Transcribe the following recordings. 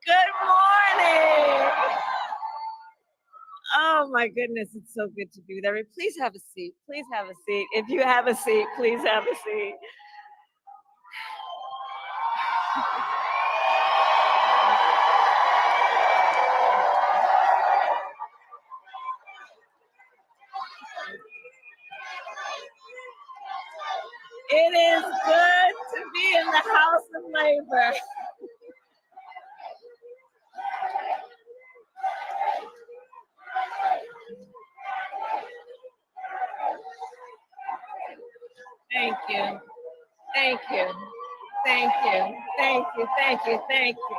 Good morning. Oh my goodness, it's so good to be there. Please have a seat. Please have a seat. If you have a seat, please have a seat. It is good to be in the House of Labor. Thank you. Thank you. Thank you. Thank you. Thank you. Thank you.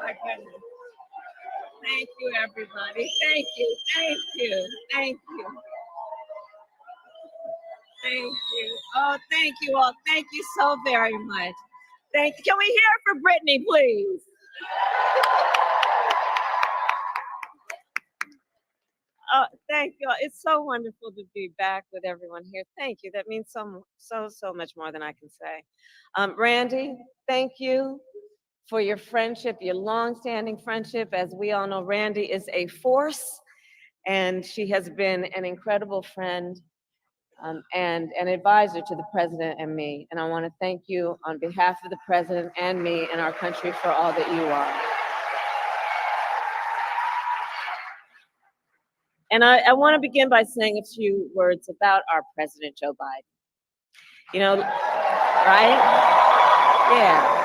My goodness. Thank you, everybody. Thank you. Thank you. Thank you. Thank you. Oh, thank you all. Thank you so very much. Thank you. Can we hear it for Brittany, please? Oh, thank you. It's so wonderful to be back with everyone here. Thank you. That means so much more than I can say. Randy, thank you for your friendship, your long-standing friendship. As we all know, Randy is a force, and she has been an incredible friend and an advisor to the president and me. And I want to thank you on behalf of the president and me and our country for all that you are. And I want to begin by saying a few words about our President Joe Biden. You know, right? Yeah.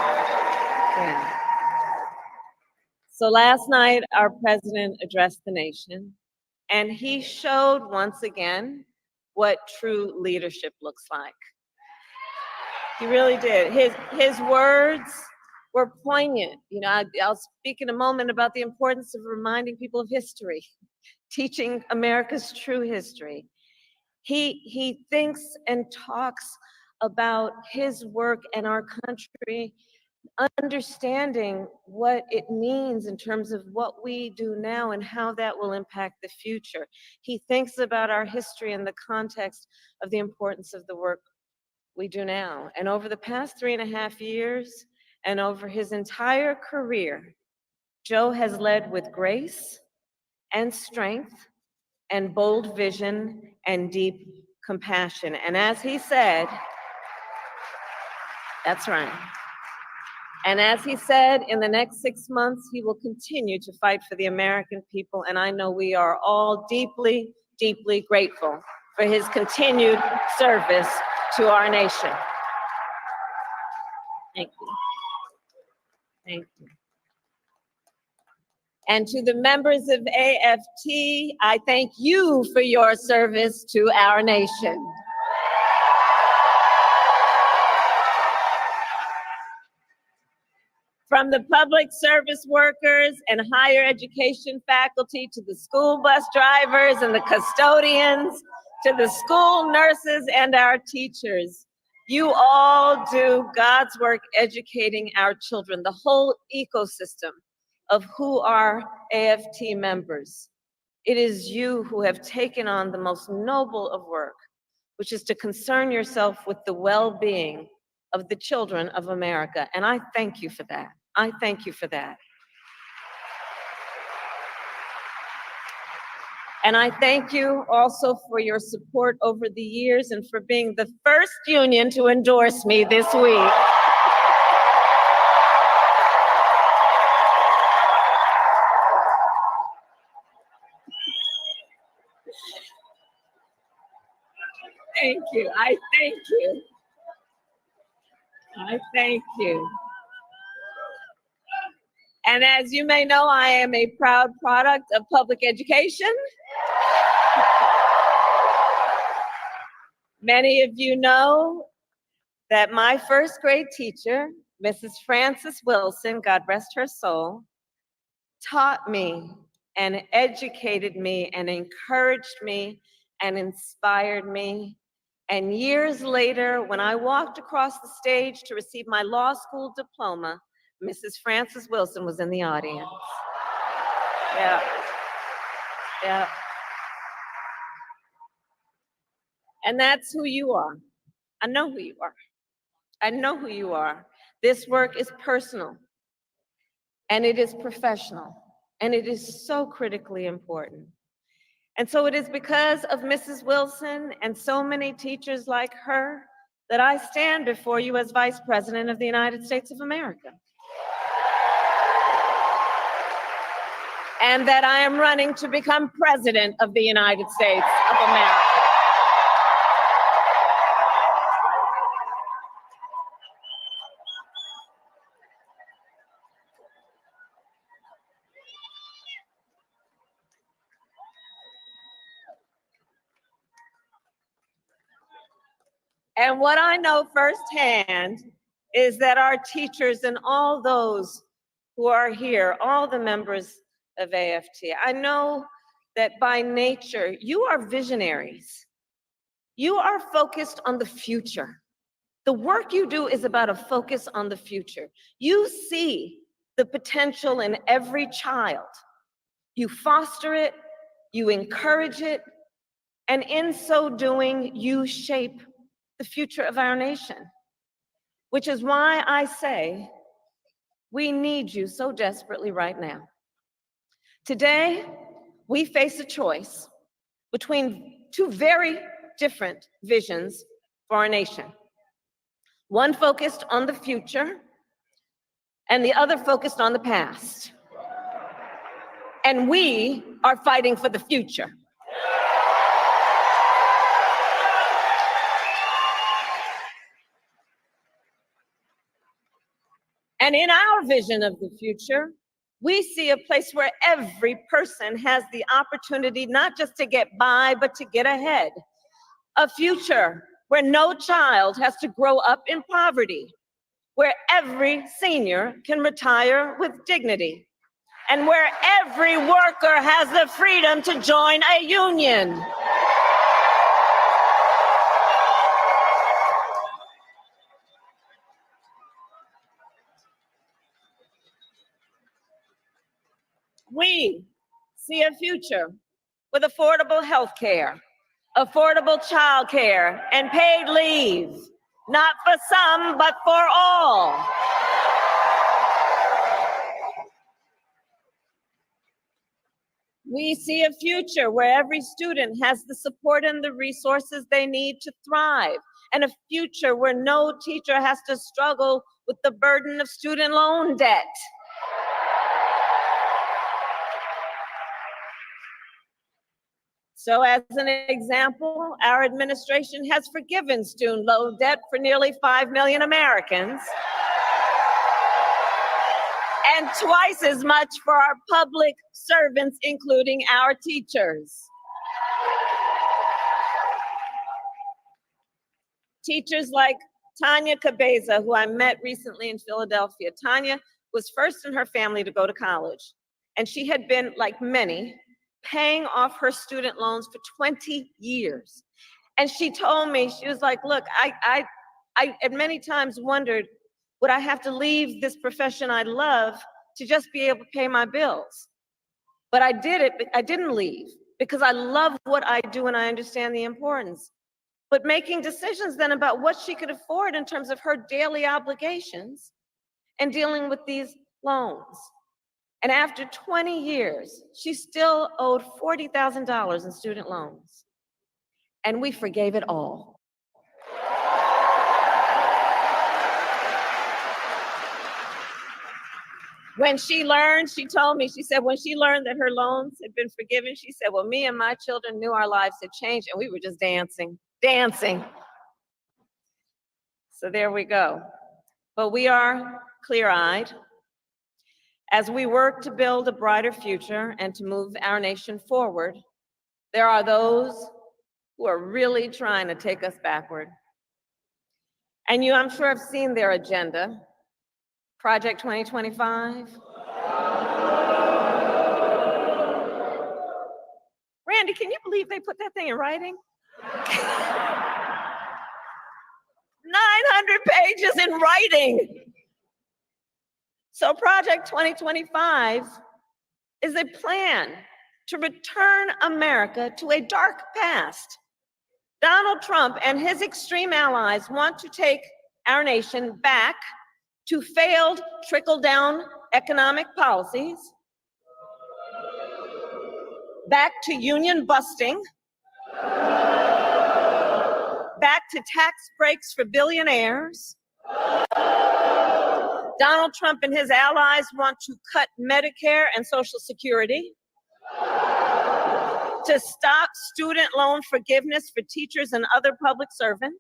So last night, our president addressed the nation, and he showed once again what true leadership looks like. He really did. His words were poignant. You know, I'll speak in a moment about the importance of reminding people of history, teaching America's true history. He thinks and talks about his work and our country, understanding what it means in terms of what we do now and how that will impact the future. He thinks about our history in the context of the importance of the work we do now. And over the past 3.5 years, and over his entire career, Joe has led with grace and strength and bold vision and deep compassion. And as he said, that's right. And as he said, in the next 6 months, he will continue to fight for the American people. And I know we are all deeply, deeply grateful for his continued service to our nation. Thank you. Thank you. And to the members of AFT, I thank you for your service to our nation. From the public service workers and higher education faculty to the school bus drivers and the custodians, to the school nurses and our teachers, you all do God's work educating our children, the whole ecosystem of who are AFT members. It is you who have taken on the most noble of work, which is to concern yourself with the well-being of the children of America. And I thank you for that. I thank you for that. And I thank you also for your support over the years and for being the first union to endorse me this week. Thank you. I thank you. I thank you. And as you may know, I am a proud product of public education. Many of you know that my first grade teacher, Mrs. Frances Wilson, God rest her soul, taught me and educated me and encouraged me and inspired me. And years later, when I walked across the stage to receive my law school diploma, Mrs. Frances Wilson was in the audience. Yeah, yeah. And that's who you are. I know who you are. I know who you are. This work is personal, and it is professional, and it is so critically important. And so it is because of Mrs. Wilson and so many teachers like her that I stand before you as Vice President of the United States of America. And that I am running to become President of the United States of America. And what I know firsthand is that our teachers and all those who are here, all the members of AFT, I know that by nature, you are visionaries. You are focused on the future. The work you do is about a focus on the future. You see the potential in every child. You foster it, you encourage it, and in so doing, you shape the future of our nation. Which is why I say we need you so desperately right now. Today, we face a choice between two very different visions for our nation. One focused on the future, and the other focused on the past. And we are fighting for the future. And in our vision of the future, we see a place where every person has the opportunity not just to get by, but to get ahead. A future where no child has to grow up in poverty, where every senior can retire with dignity, and where every worker has the freedom to join a union. We see a future with affordable health care, affordable child care, and paid leave, not for some, but for all. We see a future where every student has the support and the resources they need to thrive, and a future where no teacher has to struggle with the burden of student loan debt. So as an example, our administration has forgiven student loan debt for nearly 5 million Americans, and twice as much for our public servants, including our teachers. Teachers like Tanya Cabeza, who I met recently in Philadelphia. Tanya was first in her family to go to college, and she had been, like many, paying off her student loans for 20 years. And she told me, she was like, look, I at many times wondered, would I have to leave this profession I love to just be able to pay my bills? But I didn't leave because I love what I do and I understand the importance. But making decisions then about what she could afford in terms of her daily obligations and dealing with these loans. And after 20 years, she still owed $40,000 in student loans. And we forgave it all. When she learned, she told me, she said, when she learned that her loans had been forgiven, she said, well, me and my children knew our lives had changed, and we were just dancing. So there we go. But we are clear-eyed as we work to build a brighter future and to move our nation forward. There are those who are really trying to take us backward. And you, I'm sure, have seen their agenda, Project 2025. Randy, can you believe they put that thing in writing? 900 pages in writing. So Project 2025 is a plan to return America to a dark past. Donald Trump and his extreme allies want to take our nation back to failed trickle-down economic policies, back to union busting, back to tax breaks for billionaires. Donald Trump and his allies want to cut Medicare and Social Security, to stop student loan forgiveness for teachers and other public servants.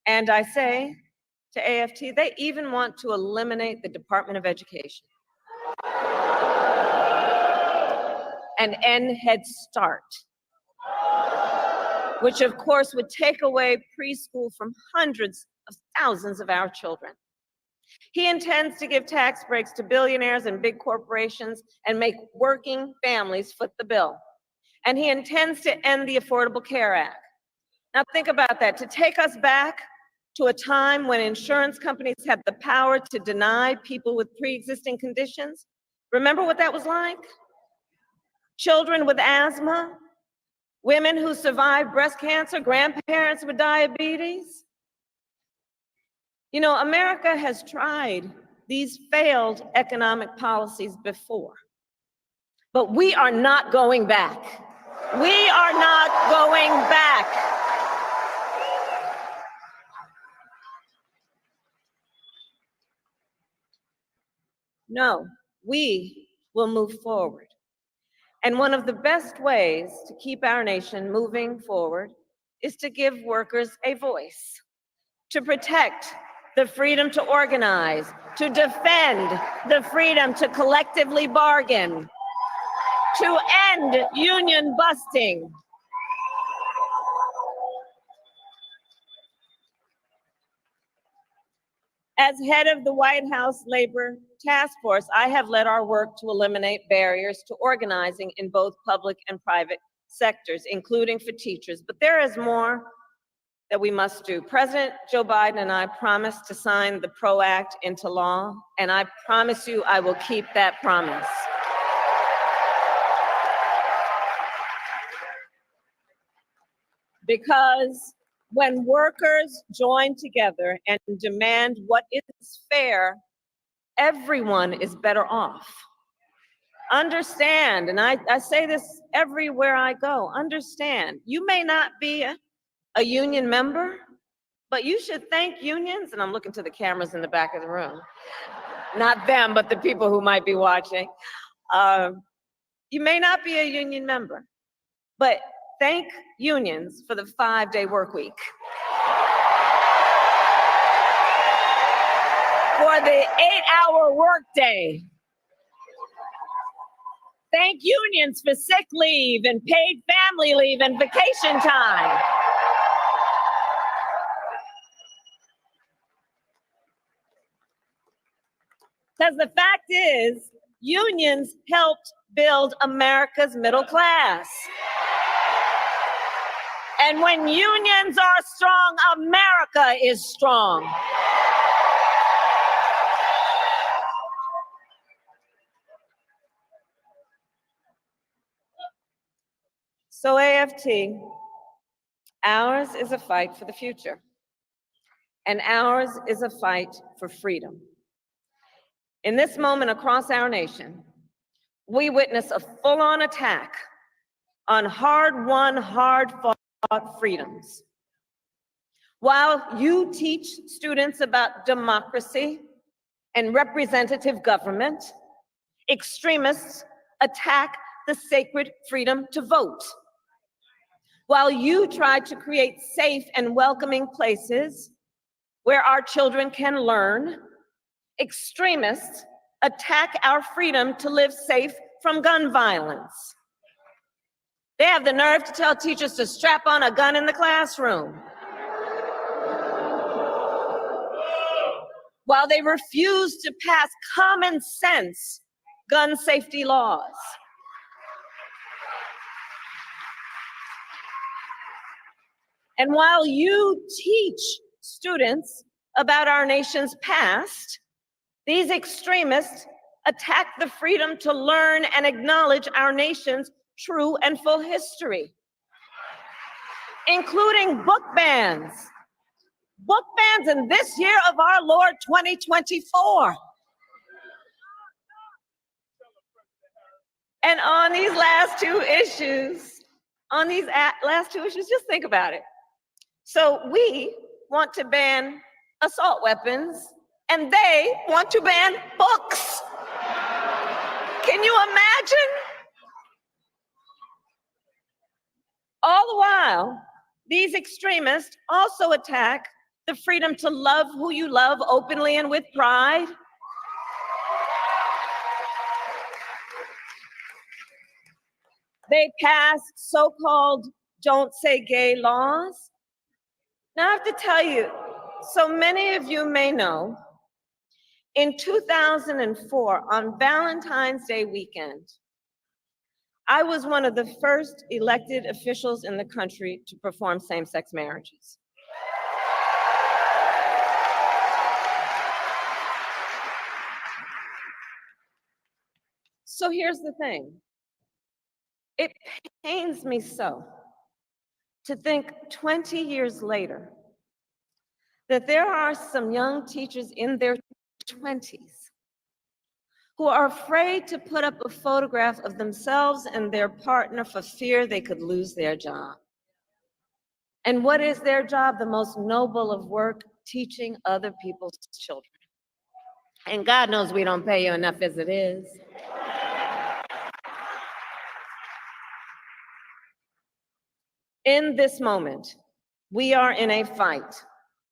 And I say to AFT, they even want to eliminate the Department of Education and end Head Start, which of course would take away preschool from hundreds of thousands of our children. He intends to give tax breaks to billionaires and big corporations and make working families foot the bill. And he intends to end the Affordable Care Act. Now think about that, to take us back to a time when insurance companies had the power to deny people with pre-existing conditions. Remember what that was like? Children with asthma, women who survived breast cancer, grandparents with diabetes. You know, America has tried these failed economic policies before, but we are not going back. We are not going back. No, we will move forward. And one of the best ways to keep our nation moving forward is to give workers a voice, to protect the freedom to organize, to defend the freedom to collectively bargain, to end union busting. As head of the White House Labor Task Force, I have led our work to eliminate barriers to organizing in both public and private sectors, including for teachers. But there is more that we must do. President Joe Biden and I promised to sign the PRO Act into law, and I promise you I will keep that promise. Because when workers join together and demand what is fair, everyone is better off. Understand, and I say this everywhere I go, understand, you may not be a union member, but you should thank unions, and I'm looking to the cameras in the back of the room, not them, but the people who might be watching. You may not be a union member, but thank unions for the 5-day work week, for the 8-hour workday. Thank unions for sick leave and paid family leave and vacation time. Because the fact is, unions helped build America's middle class. And when unions are strong, America is strong. So AFT, ours is a fight for the future, and ours is a fight for freedom. In this moment across our nation, we witness a full-on attack on hard-won, hard-fought freedoms. While you teach students about democracy and representative government, extremists attack the sacred freedom to vote. While you try to create safe and welcoming places where our children can learn, extremists attack our freedom to live safe from gun violence. They have the nerve to tell teachers to strap on a gun in the classroom, while they refuse to pass common sense gun safety laws. And while you teach students about our nation's past, these extremists attack the freedom to learn and acknowledge our nation's true and full history, including book bans. Book bans in this year of our Lord 2024. And on these last two issues, just think about it. So we want to ban assault weapons, and they want to ban books. Can you imagine? All the while, these extremists also attack the freedom to love who you love openly and with pride. They passed so-called don't say gay laws. Now I have to tell you, so many of you may know, in 2004, on Valentine's Day weekend, I was one of the first elected officials in the country to perform same-sex marriages. So here's the thing. It pains me so to think 20 years later that there are some young teachers in their 20s who are afraid to put up a photograph of themselves and their partner for fear they could lose their job. And what is their job? The most noble of work, teaching other people's children. And God knows we don't pay you enough as it is. In this moment, we are in a fight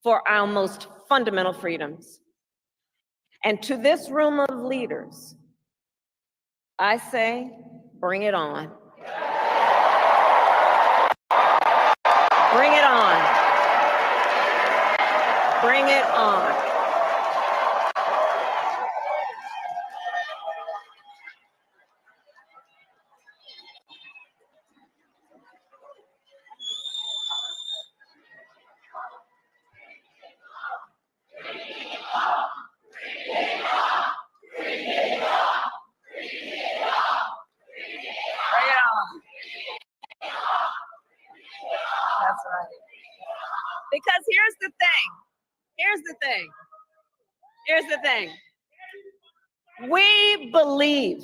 for our most fundamental freedoms. And to this room of leaders, I say, bring it on. Bring it on. Bring it on. That's right. Because here's the thing. We believe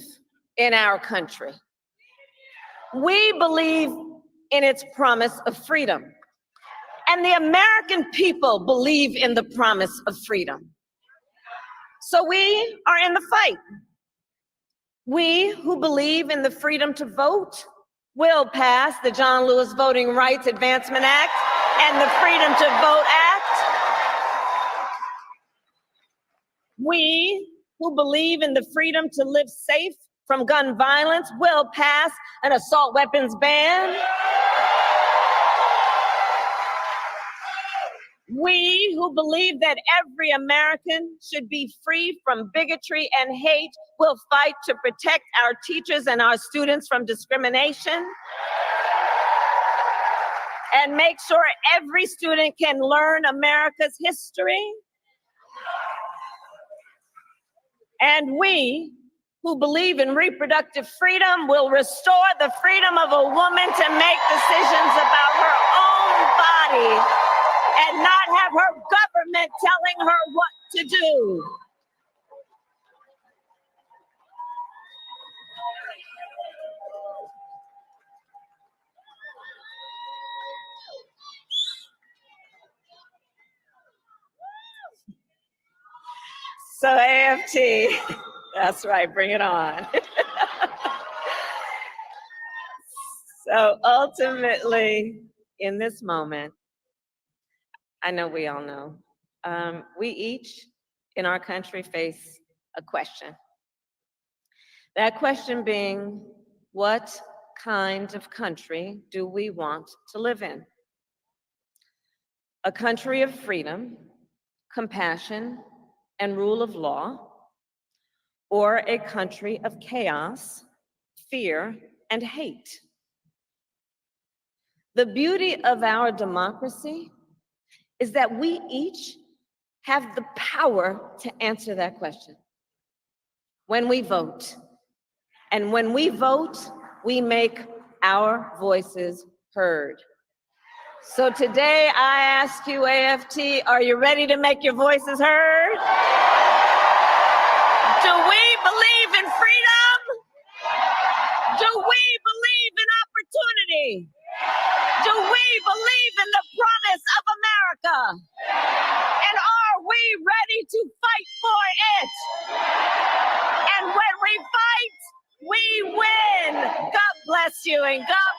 in our country. We believe in its promise of freedom. And the American people believe in the promise of freedom. So we are in the fight. We who believe in the freedom to vote will pass the John Lewis Voting Rights Advancement Act and the Freedom to Vote Act. We who believe in the freedom to live safe from gun violence will pass an assault weapons ban. We who believe that every American should be free from bigotry and hate will fight to protect our teachers and our students from discrimination and make sure every student can learn America's history. And we who believe in reproductive freedom will restore the freedom of a woman to make decisions about her own body and not have her government telling her what to do. So AFT, that's right, bring it on. So ultimately, in this moment, I know we all know, we each in our country face a question. That question being, what kind of country do we want to live in? A country of freedom, compassion, and rule of law, or a country of chaos, fear, and hate? The beauty of our democracy is that we each have the power to answer that question when we vote. And when we vote, we make our voices heard. So today I ask you, AFT, are you ready to make your voices heard? Do we believe in freedom? Do we believe in opportunity? Do we believe in the promise of America? And are we ready to fight for it? And when we fight, we win. God bless you and God